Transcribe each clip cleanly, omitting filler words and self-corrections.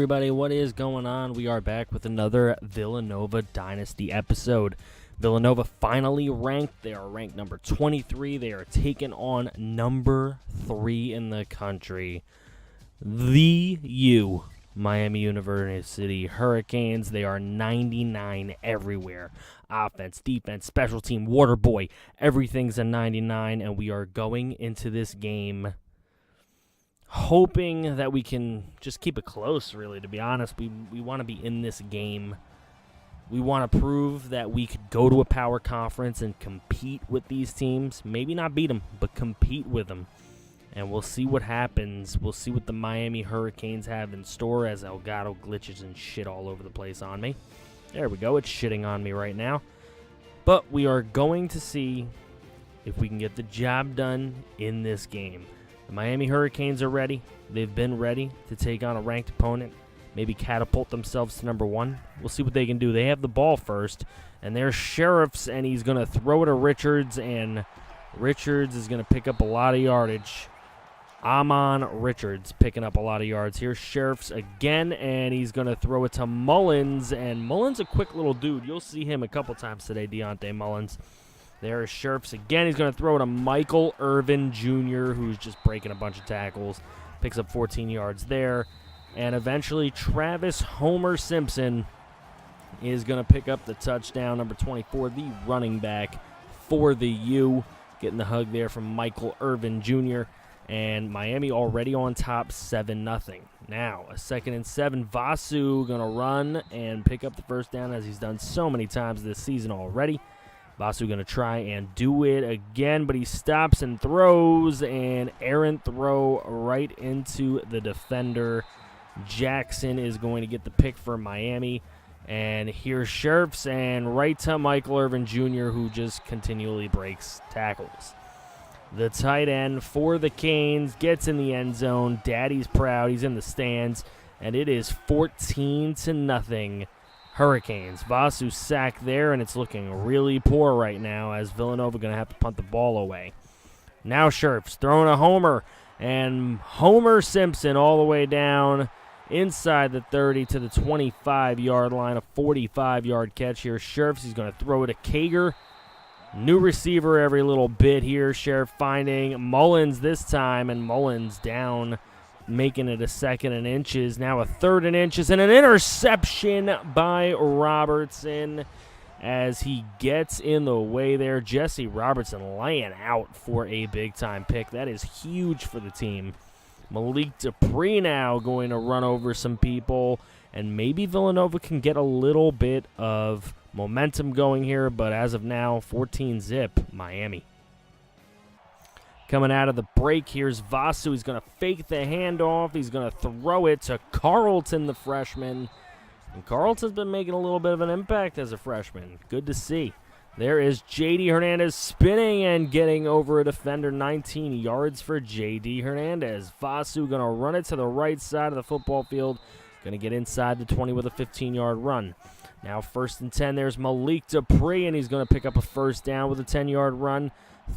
everybody, what is going on? We are back with another Villanova Dynasty episode. Villanova finally ranked. They are ranked number 23. They are taking on number 3 in the country, the Miami University Hurricanes. They are 99 everywhere. Offense, defense, special team, water boy, everything's a 99, and we are going into this game hoping that we can just keep it close, really, to be honest. We want to be in this game. We want to prove that we could go to a power conference and compete with these teams. Maybe not beat them, but compete with them. And we'll see what happens. We'll see what the Miami Hurricanes have in store as Elgato glitches and shit all over the place on me. There we go. It's shitting on me right now. But we are going to see if we can get the job done in this game. The Miami Hurricanes are ready. They've been ready to take on a ranked opponent, maybe catapult themselves to number 1. We'll see what they can do. They have the ball first, and there's Sheriffs, and he's going to throw it to Richards, and Richards is going to pick up a lot of yardage. Amon Richards picking up a lot of yards. Here's Sheriffs again, and he's going to throw it to Mullins, and Mullins a quick little dude. You'll see him a couple times today, Deontay Mullins. There's Sheriffs again. He's going to throw it to Michael Irvin Jr., who's just breaking a bunch of tackles. Picks up 14 yards there. And eventually Travis Homer Simpson is going to pick up the touchdown. Number 24, the running back for the U. Getting the hug there from Michael Irvin Jr. And Miami already on top 7-0. Now, a 2nd and 7. Vasu going to run and pick up the first down as he's done so many times this season already. Vasu going to try and do it again, but he stops and throws, and errant throw right into the defender. Jackson is going to get the pick for Miami. And here's Sheriffs, and right to Michael Irvin Jr., who just continually breaks tackles. The tight end for the Canes gets in the end zone. Daddy's proud. He's in the stands, and it is 14-0. Hurricanes. Vasu sacked there, and it's looking really poor right now as Villanova going to have to punt the ball away. Now Sheriffs throwing a homer, and Homer Simpson all the way down inside the 30 to the 25-yard line, a 45-yard catch here. Sheriffs, he's going to throw it to Kager. New receiver every little bit here. Sheriff finding Mullins this time, and Mullins down, making it a 2nd and inches. Now a 3rd and inches, and an interception by Robertson as he gets in the way there. Jesse Robertson laying out for a big-time pick. That is huge for the team. Malik Dupree now going to run over some people, and maybe Villanova can get a little bit of momentum going here, but as of now, 14-0 Miami. Coming out of the break, here's Vasu. He's going to fake the handoff. He's going to throw it to Carlton, the freshman. And Carlton's been making a little bit of an impact as a freshman. Good to see. There is J.D. Hernandez spinning and getting over a defender. 19 yards for J.D. Hernandez. Vasu going to run it to the right side of the football field. Going to get inside the 20 with a 15-yard run. Now 1st and 10, there's Malik Dupree, and he's going to pick up a first down with a 10-yard run.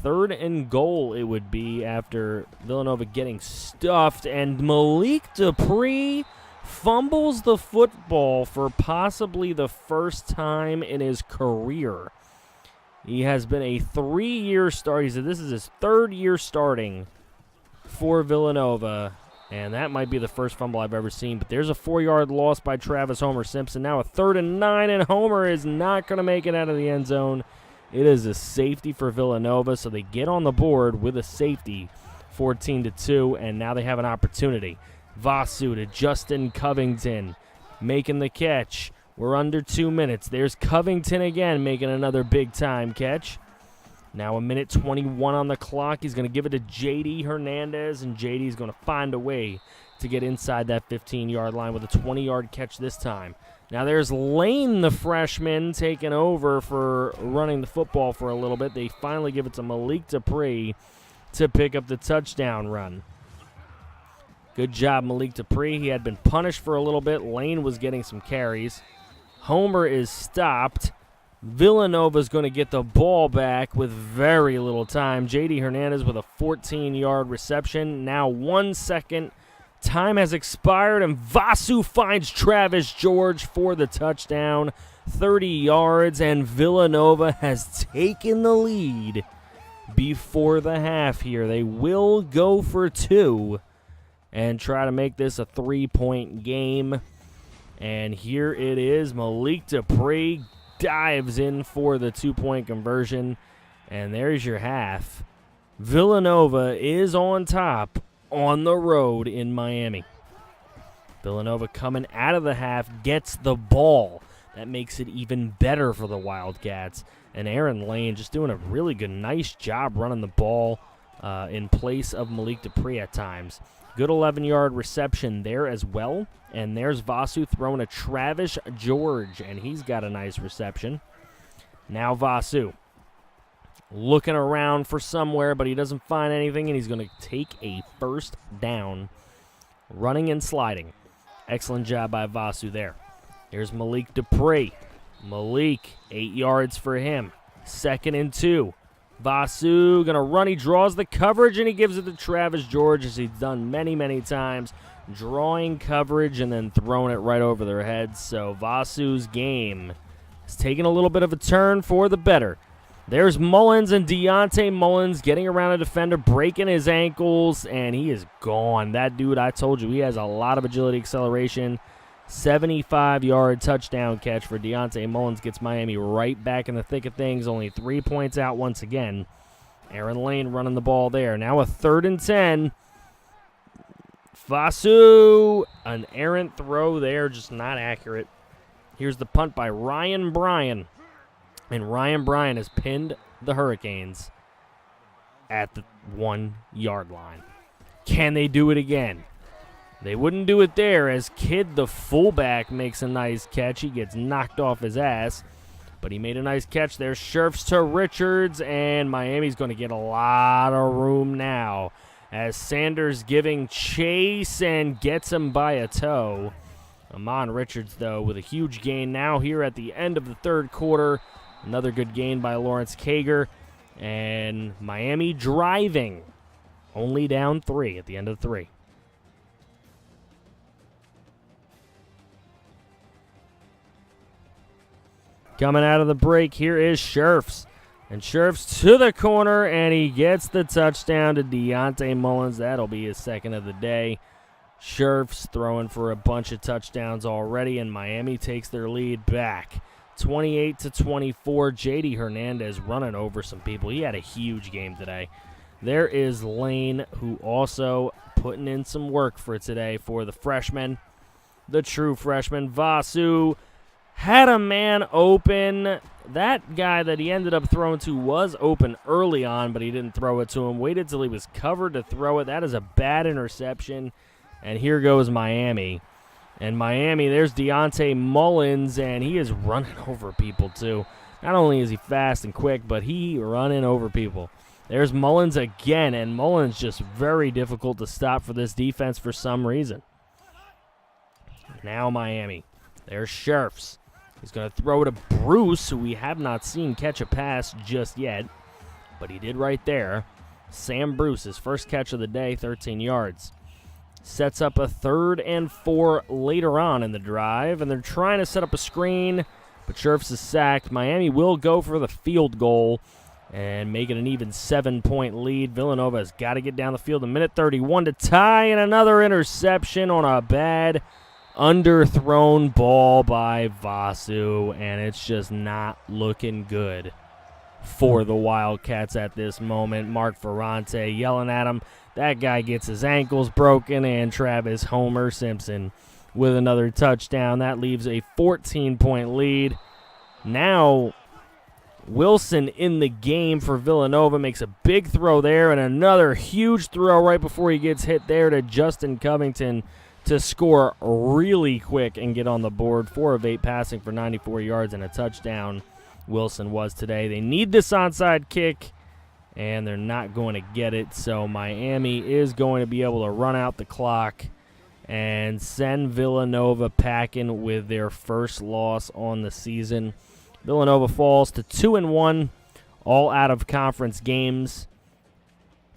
3rd and goal it would be after Villanova getting stuffed, and Malik Dupree fumbles the football for possibly the first time in his career. He has been a 3-year start. He said this is his 3rd year starting for Villanova, and that might be the first fumble I've ever seen. But there's a 4-yard loss by Travis Homer Simpson. Now a 3rd and 9, and Homer is not going to make it out of the end zone. It is a safety for Villanova, so they get on the board with a safety, 14-2, and now they have an opportunity. Vasu to Justin Covington, making the catch. We're under 2 minutes. There's Covington again, making another big-time catch. Now a minute 21 on the clock. He's going to give it to J.D. Hernandez, and J.D.'s going to find a way to get inside that 15-yard line with a 20-yard catch this time. Now there's Lane, the freshman, taking over for running the football for a little bit. They finally give it to Malik Dupree to pick up the touchdown run. Good job, Malik Dupree. He had been punished for a little bit. Lane was getting some carries. Homer is stopped. Villanova's going to get the ball back with very little time. J.D. Hernandez with a 14-yard reception. Now 1 second Time has expired, and Vasu finds Travis George for the touchdown. 30 yards, and Villanova has taken the lead before the half here. They will go for 2 and try to make this a 3-point game. And here it is. Malik Dupree dives in for the 2-point conversion. And there's your half. Villanova is on top on the road in Miami. Villanova coming out of the half gets the ball. That makes it even better for the Wildcats. And Aaron Lane just doing a really good, nice job running the ball in place of Malik Dupree at times. Good 11-yard reception there as well. And there's Vasu throwing a Travis George, and he's got a nice reception. Now Vasu looking around for somewhere, but he doesn't find anything, and he's going to take a first down, running and sliding. Excellent job by Vasu there. Here's Malik Dupree. Malik, 8 yards for him. 2nd and 2. Vasu going to run. He draws the coverage, and he gives it to Travis George, as he's done many, many times, drawing coverage and then throwing it right over their heads. So Vasu's game is taking a little bit of a turn for the better. There's Mullins, and Deontay Mullins getting around a defender, breaking his ankles, and he is gone. That dude, I told you, he has a lot of agility, acceleration. 75-yard touchdown catch for Deontay Mullins gets Miami right back in the thick of things. Only 3 points out once again. Aaron Lane running the ball there. Now a 3rd and 10. Vasu, an errant throw there, just not accurate. Here's the punt by Ryan Bryan. And Ryan Bryan has pinned the Hurricanes at the 1-yard line. Can they do it again? They wouldn't do it there, as Kidd, the fullback, makes a nice catch. He gets knocked off his ass, but he made a nice catch there. Scherfs to Richards, and Miami's going to get a lot of room now, as Sanders giving chase and gets him by a toe. Amon Richards, though, with a huge gain now here at the end of the 3rd quarter. Another good gain by Lawrence Kager, and Miami driving, only down 3 at the end of 3. Coming out of the break, here is Scherfs. And Scherfs to the corner, and he gets the touchdown to Deontay Mullins. That'll be his 2nd of the day. Scherfs throwing for a bunch of touchdowns already, and Miami takes their lead back. 28-24, J.D. Hernandez running over some people. He had a huge game today. There is Lane, who also putting in some work for today for the freshman, the true freshman. Vasu had a man open. That guy that he ended up throwing to was open early on, but he didn't throw it to him. Waited till he was covered to throw it. That is a bad interception. And here goes Miami. And Miami, there's Deontay Mullins, and he is running over people too. Not only is he fast and quick, but he running over people. There's Mullins again, and Mullins just very difficult to stop for this defense for some reason. Now Miami. There's Scherfs. He's going to throw it to Bruce, who we have not seen catch a pass just yet, but he did right there. Sam Bruce, his first catch of the day, 13 yards. Sets up a 3rd and 4 later on in the drive, and they're trying to set up a screen, but Scherfs is sacked. Miami will go for the field goal and make it an even 7-point lead. Villanova has got to get down the field. A minute 31 to tie, and another interception on a bad underthrown ball by Vasu, and it's just not looking good for the Wildcats at this moment. Mark Ferrante yelling at him. That guy gets his ankles broken, and Travis Homer Simpson with another touchdown. That leaves a 14-point lead. Now Wilson in the game for Villanova makes a big throw there, and another huge throw right before he gets hit there to Justin Covington to score really quick and get on the board. 4 of 8 passing for 94 yards and a touchdown. Wilson was today. They need this onside kick, and they're not going to get it. So Miami is going to be able to run out the clock and send Villanova packing with their first loss on the season. Villanova falls to 2-1, all out of conference games.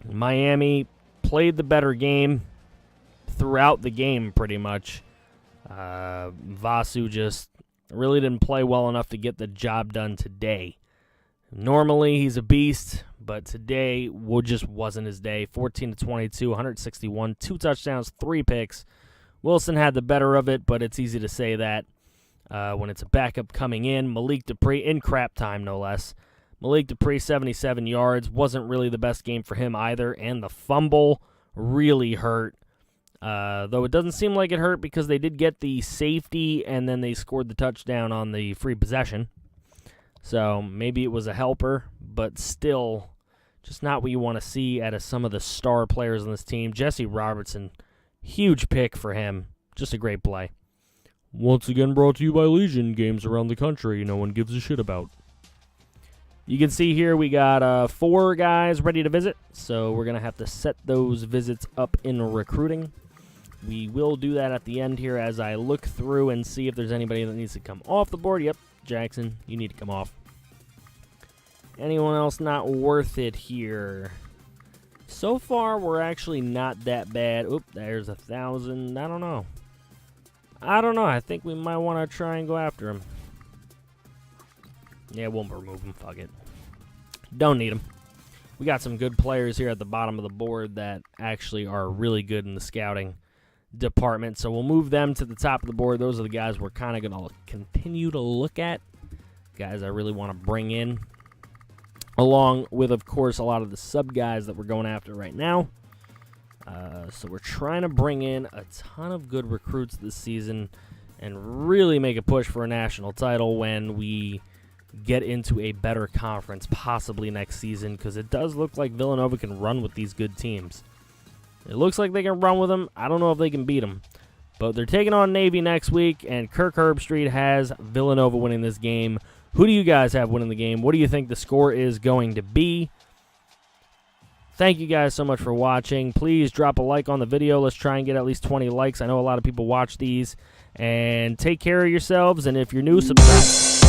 Miami played the better game. throughout the game pretty much. Vasu just really didn't play well enough to get the job done today. Normally he's a beast, but today just wasn't his day. 14-22, 161, 2 touchdowns, 3 picks. Wilson had the better of it, but it's easy to say that when it's a backup coming in. Malik Dupree, in crap time no less. Malik Dupree, 77 yards. Wasn't really the best game for him either, and the fumble really hurt. Though it doesn't seem like it hurt because they did get the safety and then they scored the touchdown on the free possession. So maybe it was a helper, but still just not what you want to see out of some of the star players on this team. Jesse Robertson, huge pick for him. Just a great play. Once again brought to you by Legion, games around the country no one gives a shit about. You can see here we got 4 guys ready to visit, so we're going to have to set those visits up in recruiting. We will do that at the end here as I look through and see if there's anybody that needs to come off the board. Yep, Jackson, you need to come off. Anyone else not worth it here? So far, we're actually not that bad. Oop, there's 1,000. I don't know. I think we might want to try and go after him. Yeah, we'll remove him. Fuck it. Don't need him. We got some good players here at the bottom of the board that actually are really good in the scouting department. So we'll move them to the top of the board. Those are the guys we're kind of going to continue to look at. Guys I really want to bring in. Along with, of course, a lot of the sub guys that we're going after right now. So we're trying to bring in a ton of good recruits this season and really make a push for a national title when we get into a better conference possibly next season, because it does look like Villanova can run with these good teams. It looks like they can run with them. I don't know if they can beat them. But they're taking on Navy next week, and Kirk Herbstreit has Villanova winning this game. Who do you guys have winning the game? What do you think the score is going to be? Thank you guys so much for watching. Please drop a like on the video. Let's try and get at least 20 likes. I know a lot of people watch these. And take care of yourselves, and if you're new, subscribe.